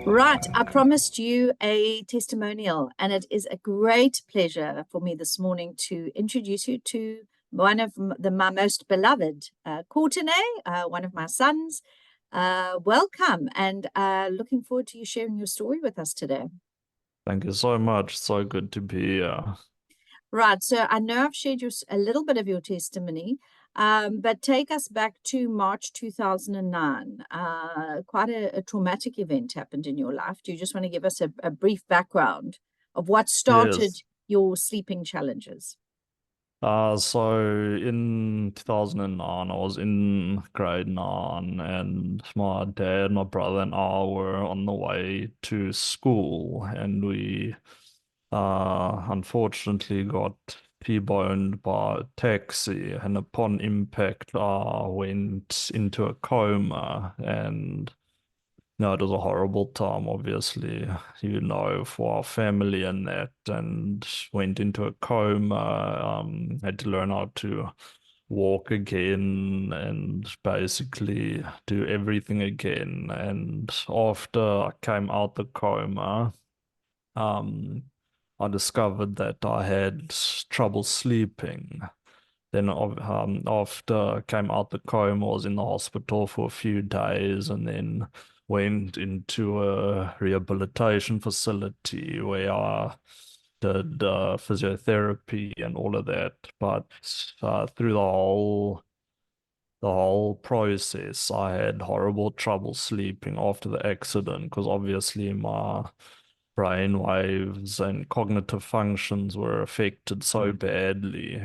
Right, I promised you a testimonial, and it is a great pleasure for me this morning to introduce you to one of my most beloved, Courtenay, one of my sons. Welcome, and looking forward to you sharing your story with us today. Thank you so much. So good to be here. Right, so I know I've shared a little bit of your testimony, but take us back to March 2009. Quite a traumatic event happened in your life. Do you just want to give us a brief background of what started Yes. your sleeping challenges? So in 2009, I was in grade 9, and my dad, my brother, and I were on the way to school, and we unfortunately got T-boned by a taxi, and upon impact, I went into a coma. And no, it was a horrible time, obviously, for our family and that, and went into a coma, had to learn how to walk again and basically do everything again. And after I came out the coma, um, I discovered that I had trouble sleeping. Then after I came out the coma, I was in the hospital for a few days and then went into a rehabilitation facility where I did physiotherapy and all of that. But through the whole process, I had horrible trouble sleeping after the accident because obviously my brain waves and cognitive functions were affected so badly.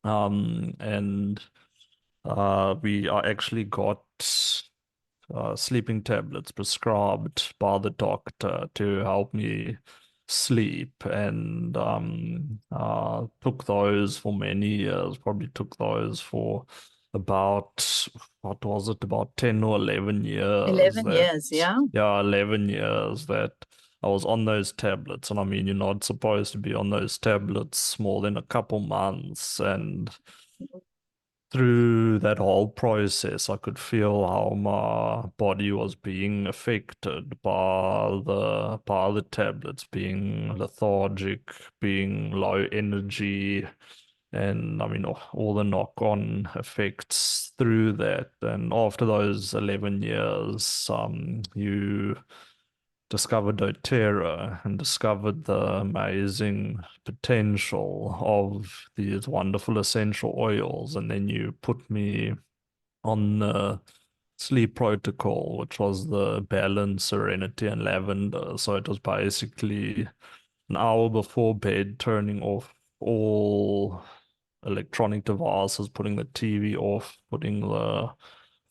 And we I actually got sleeping tablets prescribed by the doctor to help me sleep, and took those for many years. Probably took those for about, what was it, about 10 or 11 years 11 that, years, yeah? yeah, 11 years that I was on those tablets. And I mean, you're not supposed to be on those tablets more than a couple months. And through that whole process, I could feel how my body was being affected by the tablets, being lethargic, being low energy, and I mean all the knock-on effects through that. And after those 11 years, you discovered doTERRA and discovered the amazing potential of these wonderful essential oils. And then you put me on the sleep protocol, which was the balance, serenity, and lavender. So it was basically an hour before bed, turning off all electronic devices, putting the TV off, putting the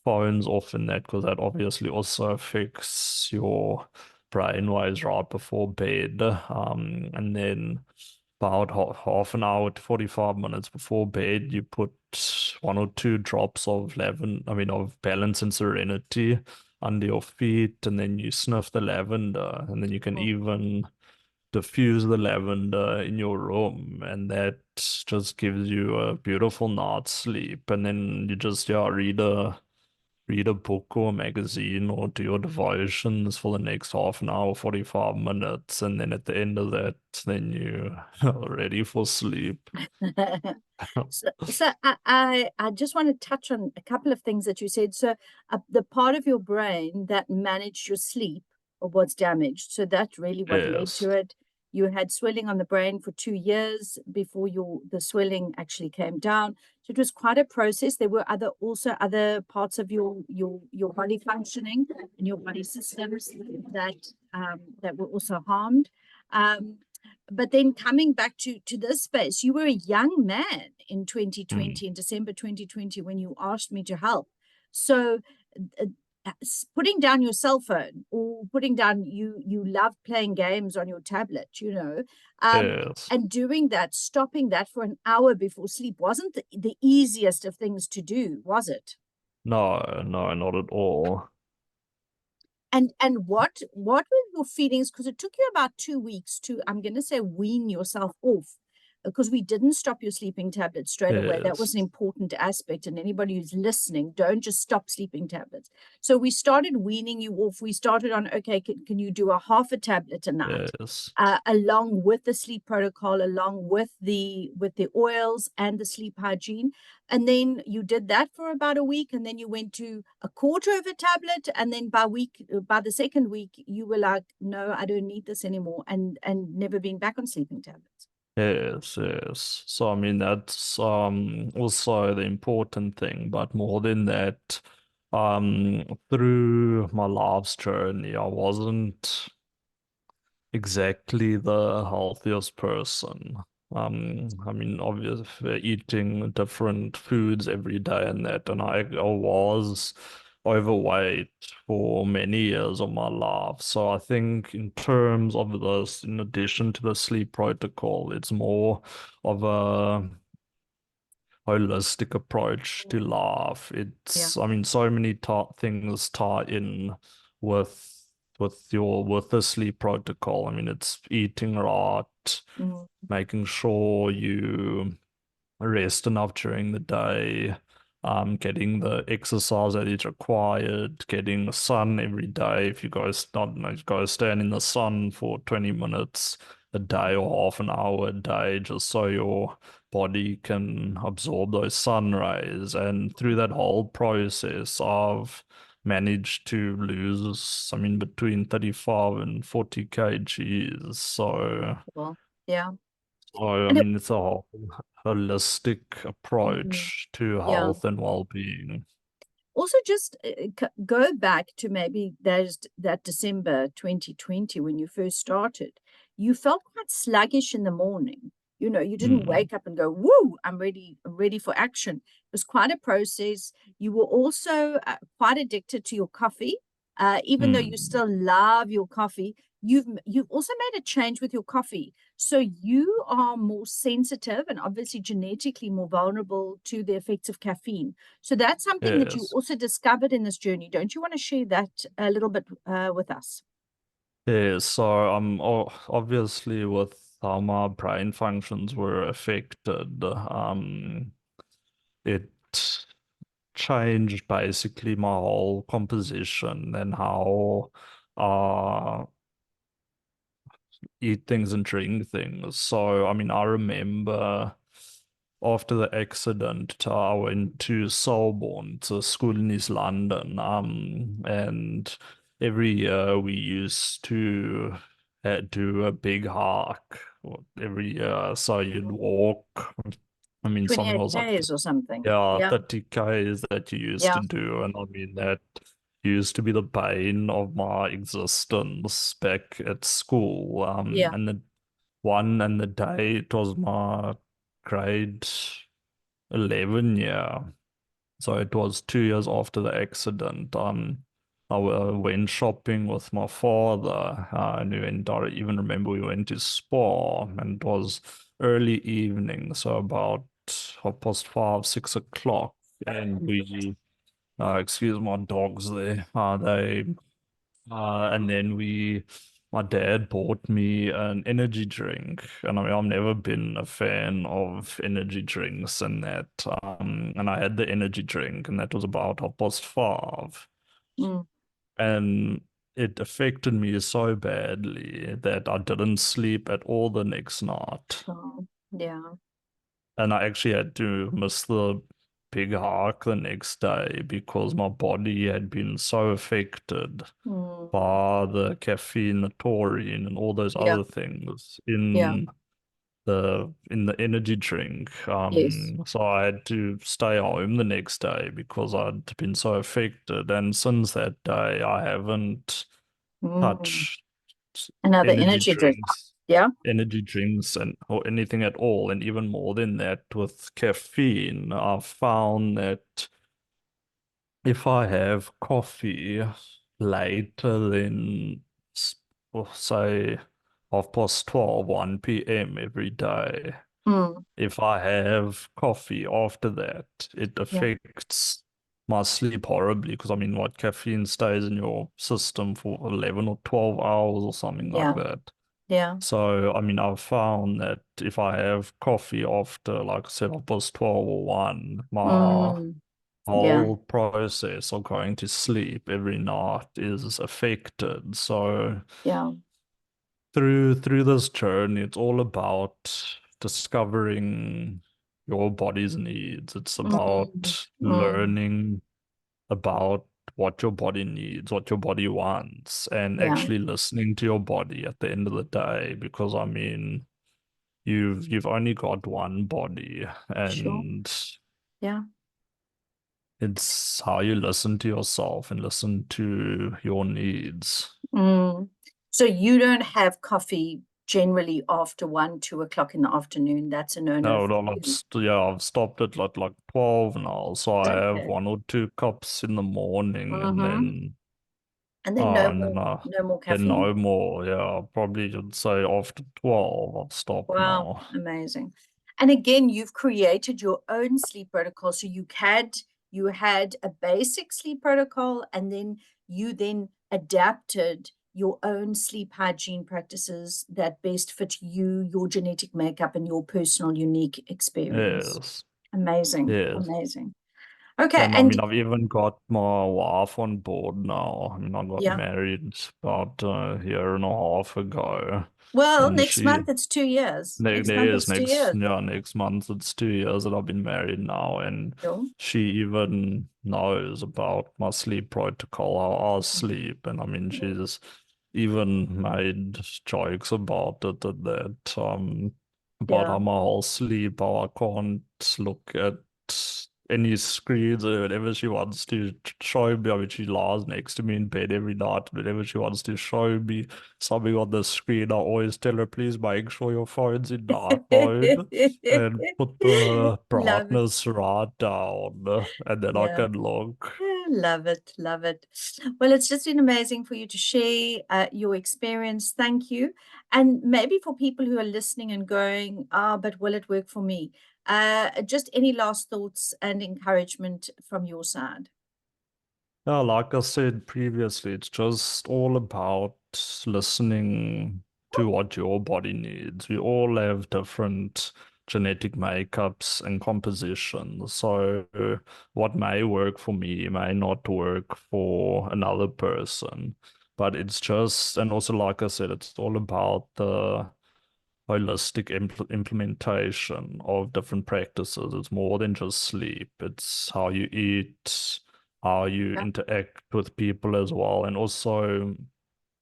phones off, and that, because that obviously also affects your brain waves right before bed. And then about half an hour to 45 minutes before bed, you put 1 or 2 drops of of balance and serenity under your feet, and then you sniff the lavender, and then you can even diffuse the lavender in your room, and that just gives you a beautiful night's sleep. And then you just, yeah, read a book or a magazine or do your devotions for the next half an hour, 45 minutes, and then at the end of that, then you are ready for sleep. So I just want to touch on a couple of things that you said. So the part of your brain that managed your sleep was damaged. So that's really what led Yes. to it. You had swelling on the brain for 2 years before the swelling actually came down. So it was quite a process. There were also other parts of your body functioning and your body systems that were also harmed. Um, but then coming back to this space, you were a young man in Mm. 2020, in December 2020, when you asked me to help. So uh, putting down your cell phone, or putting down, you love playing games on your tablet, um, Yes. and doing that, stopping that for an hour before sleep wasn't the easiest of things to do, was it? No, no, not at all. And what were your feelings? Because it took you about 2 weeks to, I'm going to say, wean yourself off because we didn't stop your sleeping tablets straight away. That was Yes. an important aspect. And anybody who's listening, don't just stop sleeping tablets. So we started weaning you off. We started on, okay, can you do a half a tablet a night? Yes. Along with the sleep protocol, along with the oils and the sleep hygiene. And then you did that for about a week, and then you went to a quarter of a tablet, and then by the second week, you were like, no, I don't need this anymore, and never been back on sleeping tablets. Yes, yes. So I mean that's also the important thing, but more than that, through my life's journey, I wasn't exactly the healthiest person. I mean, obviously eating different foods every day and that, and I was overweight for many years of my life. So I think in terms of this, in addition to the sleep protocol, it's more of a holistic approach to life. Yeah. I mean, so many things tie in with with the sleep protocol. I mean, it's eating right, Mm, making sure you rest enough during the day, getting the exercise that is required, getting the sun every day. If you guys not you go stand in the sun for 20 minutes a day or half an hour a day, just so your body can absorb those sun rays. And through that whole process, I've managed to lose, I mean, between 35 and 40 kgs. well, yeah. So, I And mean, it's a whole holistic mm, approach to yeah. health and well-being. Also, just go back to maybe that December 2020 when you first started. You felt quite sluggish in the morning. You didn't Mm, wake up and go, "Woo, I'm ready for action." It was quite a process. You were also quite addicted to your coffee, even though you mm, still love your coffee. You've also made a change with your coffee, so you are more sensitive and obviously genetically more vulnerable to the effects of caffeine. So that's something that you yes. also discovered in this journey. Don't you want to share that a little bit with us? Yes, so obviously with how my brain functions were affected, it changed basically my whole composition and how uh eat things and drink things. So, I mean, I remember after the accident, I went to Selborne, to school in East London, and every year we used to do a big hike every year. So you'd walk. I mean, something 28 was like Ks or something. yeah, Yeah. 30 Ks that you used Yeah. to do. And I mean, that used to be the bane of my existence back at school. Yeah. And the one and the day it was my grade 11 year. So it was 2 years after the accident. I went shopping with my father, and I even remember we went to Spa, and it was early evening, so about 5:30, 6 o'clock, and excuse my dogs there, and then my dad bought me an energy drink, and I mean, I've never been a fan of energy drinks and that. And I had the energy drink, and that was about 5:30, Mm. and it affected me so badly that I didn't sleep at all the next night, Oh, yeah. and I actually had to miss the big hike the next day because my body had been so affected Mm. by the caffeine, the taurine, and all those Yeah. other things Yeah. in the energy drink. Yes. So I had to stay home the next day because I'd been so affected. And since that day, I haven't Mm. touched Another energy energy drink. drinks, Yeah. and or anything at all. And even more than that, with caffeine, I've found that if I have coffee later than, s- say, 12:30, 1 p.m. every day, Mm. if I have coffee after that, it Yeah. affects my sleep horribly because I mean, caffeine stays in your system for 11 or 12 hours or something like Yeah. that. Yeah. So, I mean, I've found that if I have coffee after, like I said, I was 12 or 1, my Mm, yeah. whole process of going to sleep every night is affected. So, Yeah. through this journey, it's all about discovering your body's needs. It's Mm, about mm, learning about what your body needs, what your body wants, and yeah. actually listening to your body at the end of the day. Because I mean, you've only got one body, Sure. and Yeah. it's how you listen to yourself and listen to your needs. Mm. So you don't have coffee generally after 1, 2 o'clock in the afternoon. That's a no-no No, for no, you. yeah, I've stopped at like 12 now, so I have Okay. 1 or 2 cups in the morning, Mm-hmm. And then no and then more, no more then caffeine. no more. Yeah, I probably should say after 12 I'll stop Wow, now. amazing. And again, you've created your own sleep protocol. So you had a basic sleep protocol, and then you then adapted your own sleep hygiene practices that best fit you, your genetic makeup, and your personal unique experience. Yes, Amazing, yes. amazing. Okay, And I and mean, I've even got my wife on board now. I mean, I got yeah. married about a year and a half ago, Well, and next she month it's 2 years. Next month There's it's 2 years. next month it's 2 years that I've been married now, and Sure. she even knows about my sleep protocol, how I sleep, and I mean she's even made jokes about it at that about Yeah. how my whole sleep, how I can't look at any screens or whatever she wants to show me. I mean, she lies next to me in bed every night. Whenever she wants to show me something on the screen, I always tell her, please make sure your phone's in night mode and put the Love it. brightness right down, and then I Yeah. can look. Yeah, love it. Love it. Well, it's just been amazing for you to share your experience. Thank you. And maybe for people who are listening and going, ah, but will it work for me? Just any last thoughts and encouragement from your side? Yeah, like I said previously, it's just all about listening to what your body needs. We all have different genetic makeups and compositions. So what may work for me may not work for another person. But it's just, and also like I said, it's all about the holistic implementation of different practices. It's more than just sleep. It's how you eat, how you Yeah. interact with people as well, and also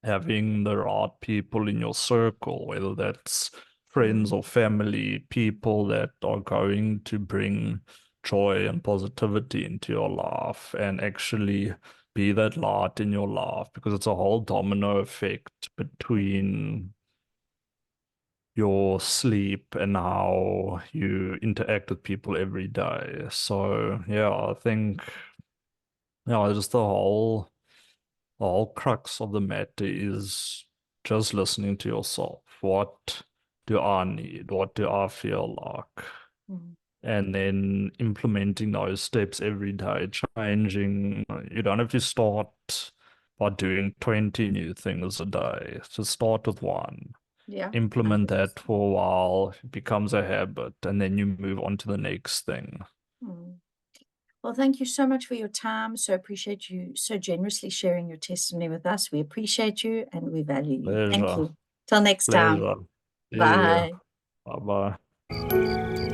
having the right people in your circle, whether that's friends Mm, or family, people that are going to bring joy and positivity into your life and actually be that light in your life, because it's a whole domino effect between your sleep and how you interact with people every day. So yeah, I think just the whole crux of the matter is just listening to yourself. What do I need? What do I feel like? mm. And then implementing those steps every day, changing. You don't have to start by doing 20 new things a day. Just start with one, Yeah, implement that 100%. for a while, it becomes a habit, and then you move on to the next thing. Mm. Well, thank you so much for your time. So appreciate you so generously sharing your testimony with us. We appreciate you and we value you. Thank Pleasure, you. Till next time. pleasure. Yeah, yeah. Bye. Bye bye.